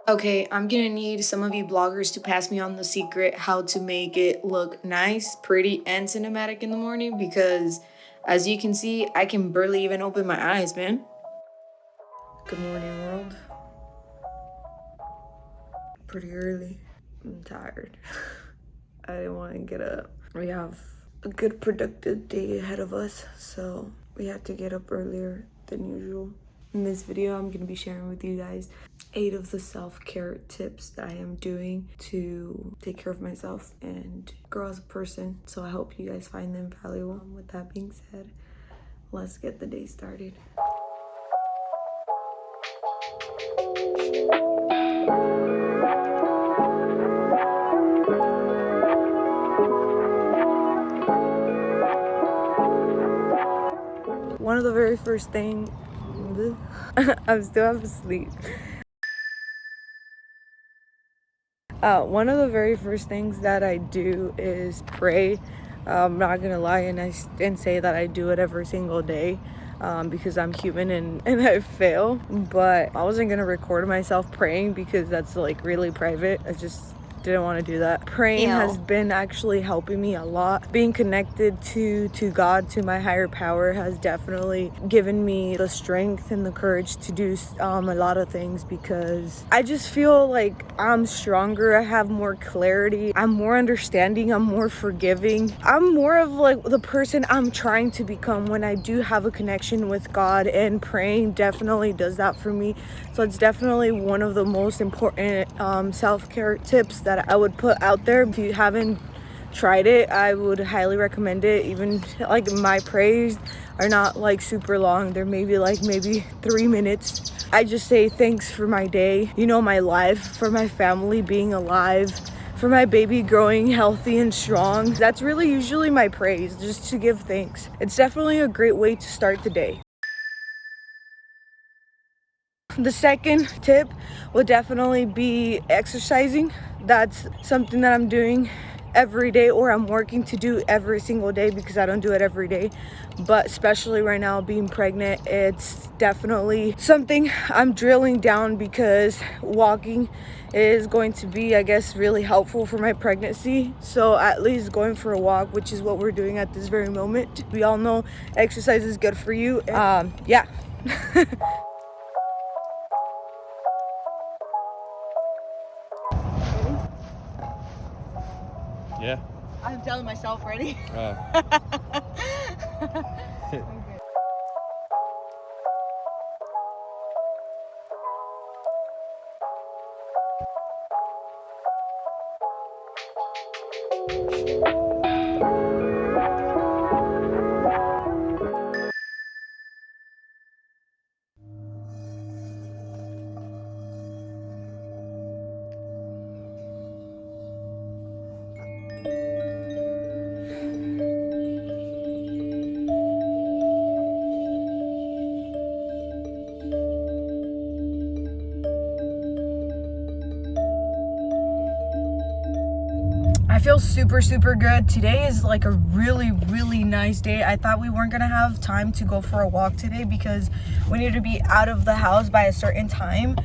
Okay, I'm gonna need some of you bloggers to pass me on the secret how to make it look nice, pretty, and cinematic in the morning because as you can see, I can barely even open my eyes, man. Good morning, world. Pretty early. I'm tired. I didn't want to get up. We have a good productive day ahead of us, so we have to get up earlier than usual. In this video, I'm going to be sharing with you guys 8 of the self-care tips that I am doing to take care of myself and grow as a person. So I hope you guys find them valuable. With that being said, let's get the day started. One of the very first things, I'm still half asleep. One of the very first things that I do is pray. I'm not gonna lie and say that I do it every single day because I'm human and I fail. But I wasn't gonna record myself praying because that's like really private. I just didn't want to do that. Praying has been actually helping me a lot. Being connected to God, to my higher power, has definitely given me the strength and the courage to do a lot of things because I just feel like I'm stronger. I have more clarity. I'm more understanding. I'm more forgiving. I'm more of like the person I'm trying to become when I do have a connection with God, and praying definitely does that for me. So it's definitely one of the most important self-care tips that I would put out there. If you haven't tried it, I would highly recommend it. Even like my prayers are not like super long. They're maybe 3 minutes. I just say thanks for my day, my life, for my family being alive, for my baby growing healthy and strong. That's really usually my praise, just to give thanks. It's definitely a great way to start the day. The second tip will definitely be exercising. That's something that I'm doing every day, or I'm working to do every single day because I don't do it every day. But especially right now, being pregnant, it's definitely something I'm drilling down because walking is going to be, I guess, really helpful for my pregnancy. So at least going for a walk, which is what we're doing at this very moment. We all know exercise is good for you. Yeah. Yeah. I'm telling myself ready. I feel super good. Today is like a really nice day. I thought we weren't gonna have time to go for a walk today because we need to be out of the house by a certain time,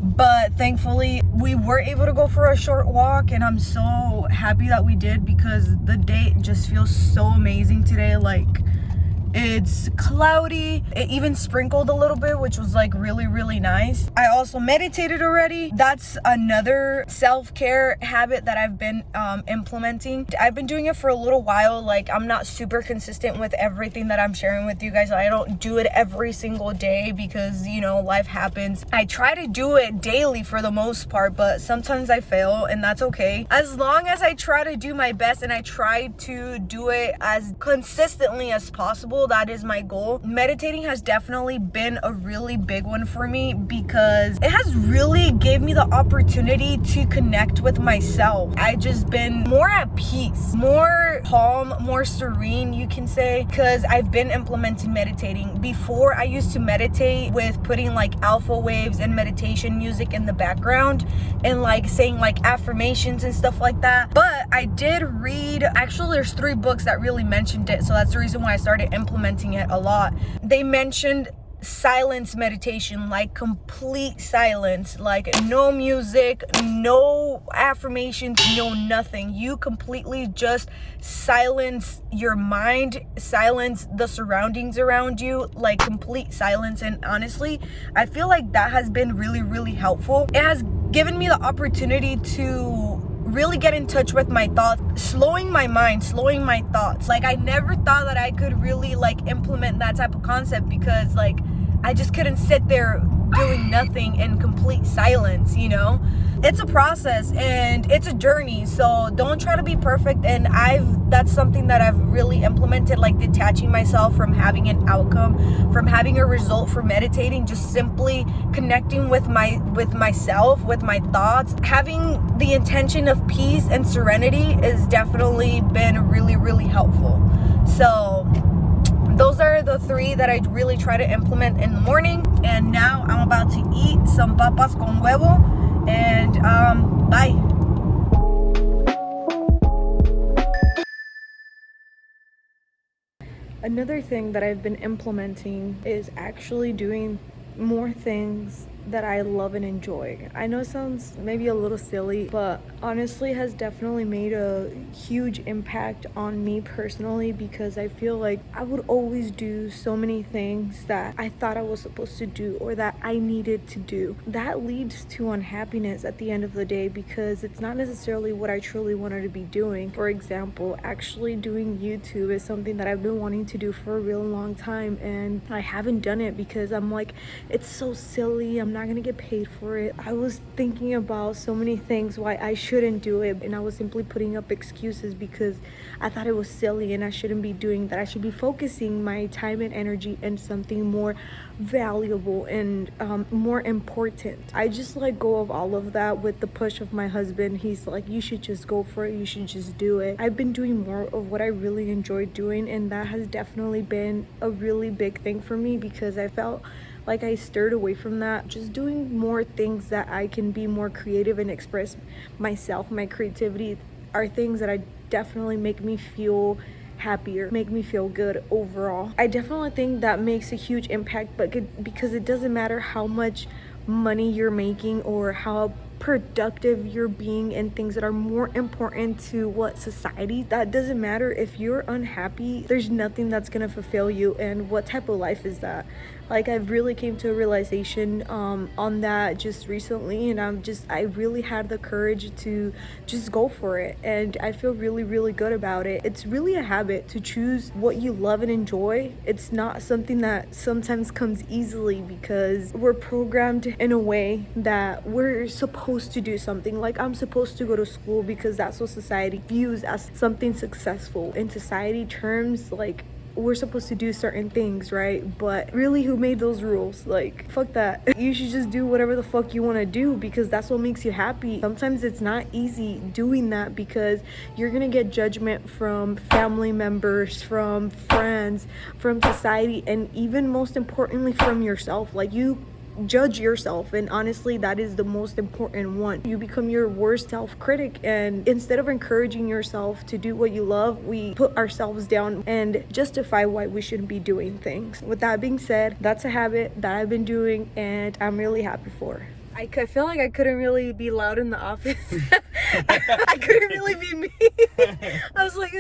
but thankfully we were able to go for a short walk, and I'm so happy that we did because the day just feels so amazing today. Like, it's cloudy. It even sprinkled a little bit, which was like really nice. I also meditated already. That's another self-care habit that I've been implementing. I've been doing it for a little while. Like, I'm not super consistent with everything that I'm sharing with you guys. I don't do it every single day because, life happens. I try to do it daily for the most part, but sometimes I fail, and that's okay. As long as I try to do my best and I try to do it as consistently as possible, that is my goal. Meditating has definitely been a really big one for me because it has really gave me the opportunity to connect with myself. I just been more at peace, more calm, more serene, you can say, because I've been implementing meditating. Before, I used to meditate with putting like alpha waves and meditation music in the background and like saying like affirmations and stuff like that. But I did read, actually there's 3 books that really mentioned it, so that's the reason why I started implementing it a lot. They mentioned silence meditation, like complete silence, like no music, no affirmations, no nothing. You completely just silence your mind, silence the surroundings around you, like complete silence. And honestly, I feel like that has been really, really helpful. It has given me the opportunity to really get in touch with my thoughts, slowing my mind, slowing my thoughts. Like, I never thought that I could really like implement that type of concept, because like I just couldn't sit there doing nothing in complete silence, you know? It's a process and it's a journey, so don't try to be perfect. And that's something that I've really implemented, like detaching myself from having an outcome, from having a result for meditating, just simply connecting with myself, with my thoughts. Having the intention of peace and serenity has definitely been really, really helpful. So those are the 3 that I really try to implement in the morning. And now I'm about to eat some papas con huevo, and bye. Another thing that I've been implementing is actually doing more things that I love and enjoy. I know it sounds maybe a little silly, but honestly has definitely made a huge impact on me personally, because I feel like I would always do so many things that I thought I was supposed to do or that I needed to do. That leads to unhappiness at the end of the day, because it's not necessarily what I truly wanted to be doing. For example, actually doing YouTube is something that I've been wanting to do for a real long time, and I haven't done it because I'm like, it's so silly, I'm not gonna get paid for it. I was thinking about so many things why I shouldn't do it, and I was simply putting up excuses because I thought it was silly and I shouldn't be doing that. I should be focusing my time and energy in something more valuable and more important. I just let go of all of that with the push of my husband. He's like, you should just go for it, you should just do it. I've been doing more of what I really enjoy doing, and that has definitely been a really big thing for me, because I felt like I stirred away from that. Just doing more things that I can be more creative and express myself, my creativity, are things that I definitely make me feel happier, make me feel good overall. I definitely think that makes a huge impact, but because it doesn't matter how much money you're making or how productive you're being in things that are more important to what society, that doesn't matter. If you're unhappy, there's nothing that's gonna fulfill you. And what type of life is that? Like, I've really came to a realization on that just recently, and I really had the courage to just go for it, and I feel really, really good about it. It's really a habit to choose what you love and enjoy. It's not something that sometimes comes easily, because we're programmed in a way that we're supposed to do something. Like, I'm supposed to go to school because that's what society views as something successful. In society terms, like, we're supposed to do certain things, right? But really, who made those rules? Like, fuck that. You should just do whatever the fuck you want to do, because that's what makes you happy. Sometimes it's not easy doing that, because you're gonna get judgment from family members, from friends, from society, and even most importantly from yourself. Like, you judge yourself, and honestly, that is the most important one. You become your worst self-critic, and instead of encouraging yourself to do what you love, we put ourselves down and justify why we shouldn't be doing things. With that being said, that's a habit that I've been doing and I'm really happy for. I feel like I couldn't really be loud in the office. I couldn't really be me. I was like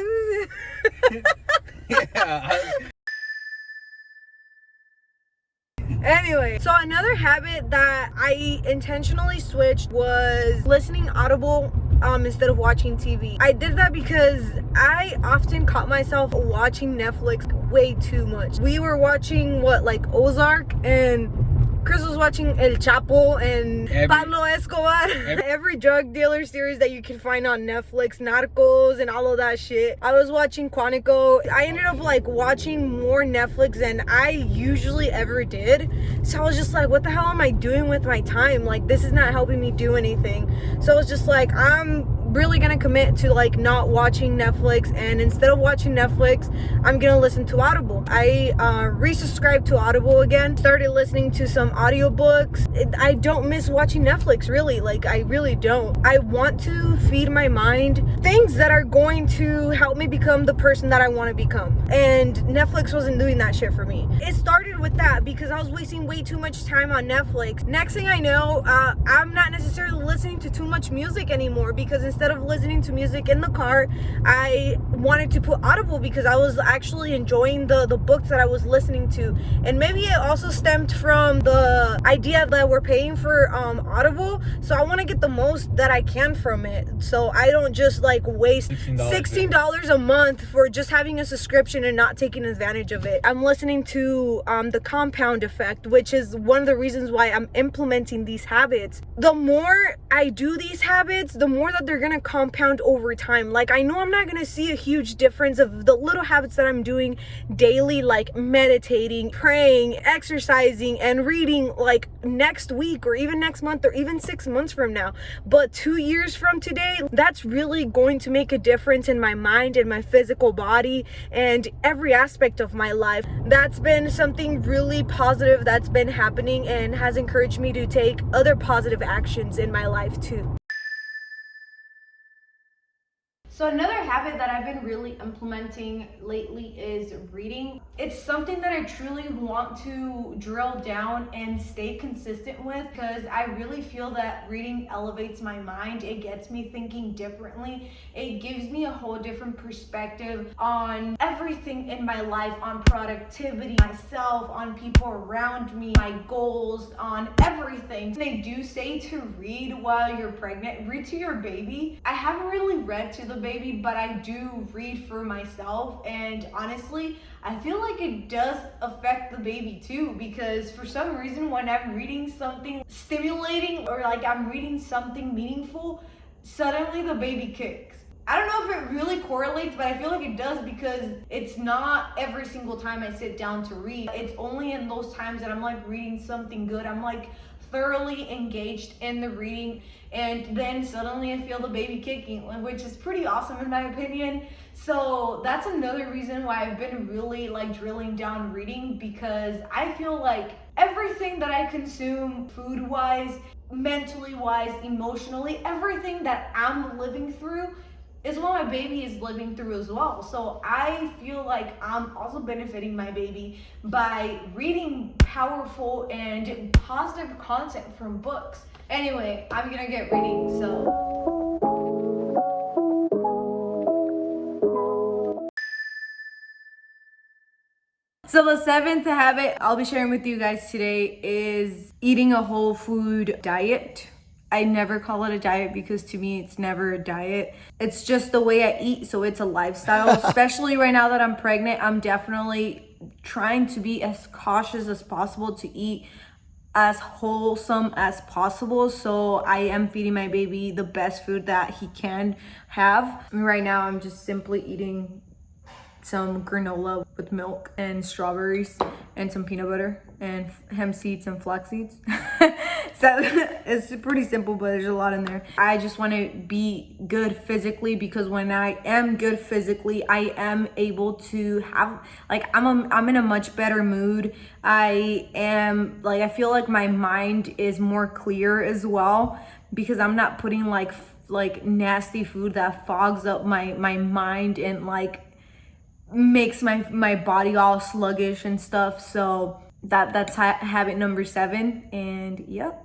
Anyway, so another habit that I intentionally switched was listening audible instead of watching TV. I did that because I often caught myself watching Netflix way too much. We were watching like Ozark, and Chris was watching El Chapo and Pablo Escobar. Every drug dealer series that you can find on Netflix, Narcos and all of that shit. I was watching Quantico. I ended up like watching more Netflix than I usually ever did. So I was just like, what the hell am I doing with my time? Like, this is not helping me do anything. So I was just like, I'm really gonna commit to like not watching Netflix, and instead of watching Netflix, I'm gonna listen to Audible. I resubscribed to Audible again, started listening to some audiobooks. I don't miss watching Netflix, really. Like, I really don't. I want to feed my mind things that are going to help me become the person that I want to become, and Netflix wasn't doing that shit for me. It started with that because I was wasting way too much time on Netflix. Next thing I know, I'm not necessarily listening to too much music anymore, because instead of listening to music in the car, I wanted to put Audible because I was actually enjoying the books that I was listening to. And maybe it also stemmed from the idea that we're paying for Audible, so I want to get the most that I can from it, so I don't just like waste $16 a month for just having a subscription and not taking advantage of it. I'm listening to the compound effect, which is one of the reasons why I'm implementing these habits. The more I do these habits, the more that they're gonna compound over time. Like, I know I'm not gonna see a huge difference of the little habits that I'm doing daily, like meditating, praying, exercising, and reading, like next week or even next month or even 6 months from now. But 2 years from today, that's really going to make a difference in my mind and my physical body and every aspect of my life. That's been something really positive that's been happening and has encouraged me to take other positive actions in my life too. So another habit that I've been really implementing lately is reading. It's something that I truly want to drill down and stay consistent with, because I really feel that reading elevates my mind. It gets me thinking differently. It gives me a whole different perspective on everything in my life, on productivity, myself, on people around me, my goals, on everything. They do say to read while you're pregnant. Read to your baby. I haven't really read to the baby, but I do read for myself, and honestly, I feel like it does affect the baby too, because for some reason when I'm reading something stimulating or like I'm reading something meaningful, suddenly the baby kicks. I don't know if it really correlates, but I feel like it does, because it's not every single time I sit down to read. It's only in those times that I'm like reading something good. I'm like thoroughly engaged in the reading, and then suddenly I feel the baby kicking, which is pretty awesome in my opinion. So that's another reason why I've been really like drilling down reading, because I feel like everything that I consume, food wise, mentally wise, emotionally, everything that I'm living through is what my baby is living through as well. So I feel like I'm also benefiting my baby by reading powerful and positive content from books. Anyway, I'm gonna get reading, So the seventh habit I'll be sharing with you guys today is eating a whole food diet. I never call it a diet because to me it's never a diet. It's just the way I eat, so it's a lifestyle. Especially right now that I'm pregnant, I'm definitely trying to be as cautious as possible to eat as wholesome as possible. So I am feeding my baby the best food that he can have. Right now I'm just simply eating some granola with milk and strawberries and some peanut butter and hemp seeds and flax seeds. So it's pretty simple, but there's a lot in there. I just want to be good physically, because when I am good physically, I am able to have like I'm in a much better mood. I am like, I feel like my mind is more clear as well, because I'm not putting like nasty food that fogs up my mind and like makes my body all sluggish and stuff. So that's habit number 7, and yep.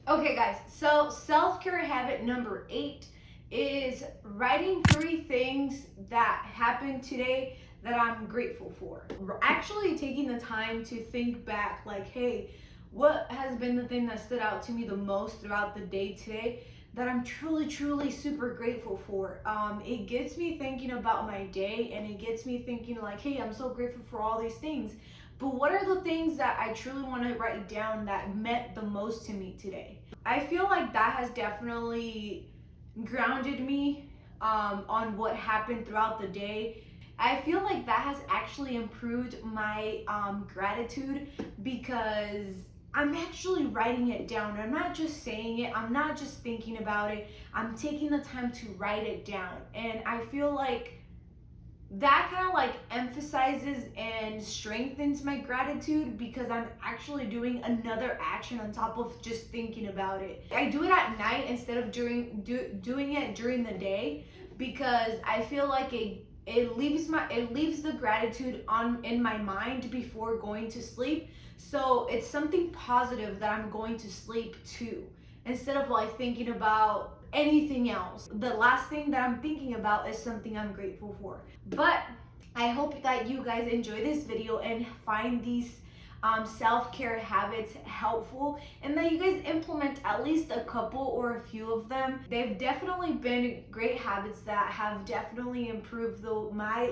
Okay guys, so self-care habit number 8 is writing 3 things that happened today that I'm grateful for. Actually taking the time to think back, like, hey, what has been the thing that stood out to me the most throughout the day today that I'm truly super grateful for. It gets me thinking about my day, and it gets me thinking like, hey, I'm so grateful for all these things, but what are the things that I truly want to write down that meant the most to me today? I feel like that has definitely grounded me on what happened throughout the day. I feel like that has actually improved my gratitude, because I'm actually writing it down. I'm not just saying it, I'm not just thinking about it, I'm taking the time to write it down. And I feel like that kind of like emphasizes and strengthens my gratitude, because I'm actually doing another action on top of just thinking about it. I do it at night instead of doing it during the day, because I feel like it leaves the gratitude on in my mind before going to sleep. So it's something positive that I'm going to sleep to, instead of like thinking about anything else. The last thing that I'm thinking about is something I'm grateful for. But I hope that you guys enjoy this video and find these self-care habits helpful, and that you guys implement at least a couple or a few of them. They've definitely been great habits that have definitely improved my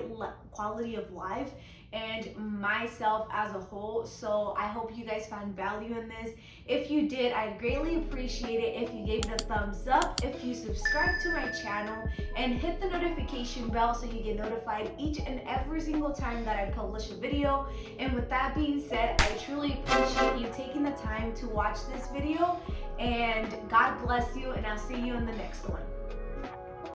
quality of life and myself as a whole. So I hope you guys found value in this. If you did, I'd greatly appreciate it if you gave it a thumbs up, if you subscribe to my channel, and hit the notification bell so you get notified each and every single time that I publish a video. And with that being said, I truly appreciate you taking the time to watch this video, and God bless you, and I'll see you in the next one.